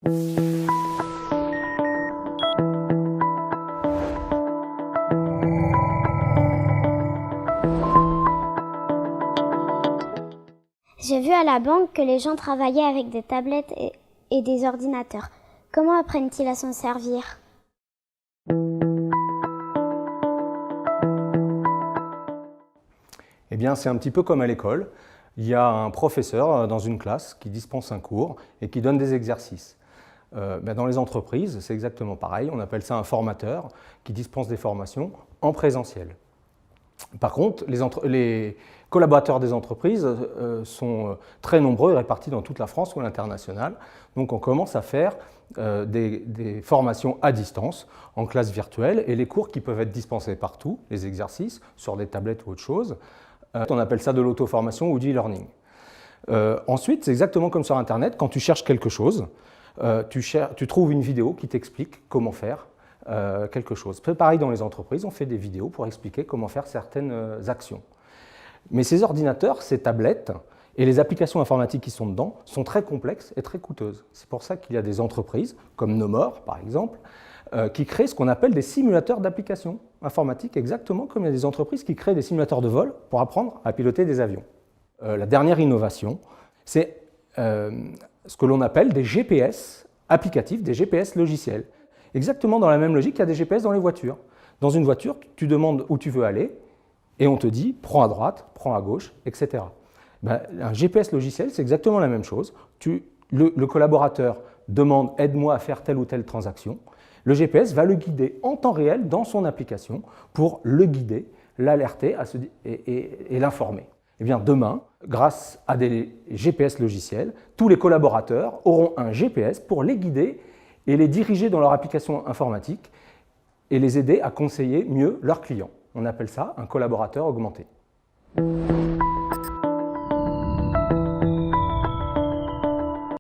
J'ai vu à la banque que les gens travaillaient avec des tablettes et des ordinateurs. Comment apprennent-ils à s'en servir? Eh bien, c'est un petit peu comme à l'école. Il y a un professeur dans une classe qui dispense un cours et qui donne des exercices. Dans les entreprises, c'est exactement pareil. On appelle ça un formateur qui dispense des formations en présentiel. Par contre, les collaborateurs des entreprises sont très nombreux et répartis dans toute la France ou à l'international. Donc on commence à faire des formations à distance, en classe virtuelle, et les cours qui peuvent être dispensés partout, les exercices, sur des tablettes ou autre chose. On appelle ça de l'auto-formation ou du e-learning. Ensuite, c'est exactement comme sur Internet, quand tu cherches quelque chose, tu trouves une vidéo qui t'explique comment faire quelque chose. Pareil dans les entreprises, on fait des vidéos pour expliquer comment faire certaines actions. Mais ces ordinateurs, ces tablettes et les applications informatiques qui sont dedans sont très complexes et très coûteuses. C'est pour ça qu'il y a des entreprises, comme Nomor par exemple, qui créent ce qu'on appelle des simulateurs d'applications informatiques, exactement comme il y a des entreprises qui créent des simulateurs de vol pour apprendre à piloter des avions. La dernière innovation, c'est ce que l'on appelle des GPS applicatifs, des GPS logiciels. Exactement dans la même logique qu'il y a des GPS dans les voitures. Dans une voiture, tu demandes où tu veux aller et on te dit prends à droite, prends à gauche, etc. Un GPS logiciel, c'est exactement la même chose. Le collaborateur demande aide-moi à faire telle ou telle transaction. Le GPS va le guider en temps réel dans son application pour le guider, l'alerter et l'informer. Eh bien, demain, grâce à des GPS logiciels, tous les collaborateurs auront un GPS pour les guider et les diriger dans leur application informatique et les aider à conseiller mieux leurs clients. On appelle ça un collaborateur augmenté.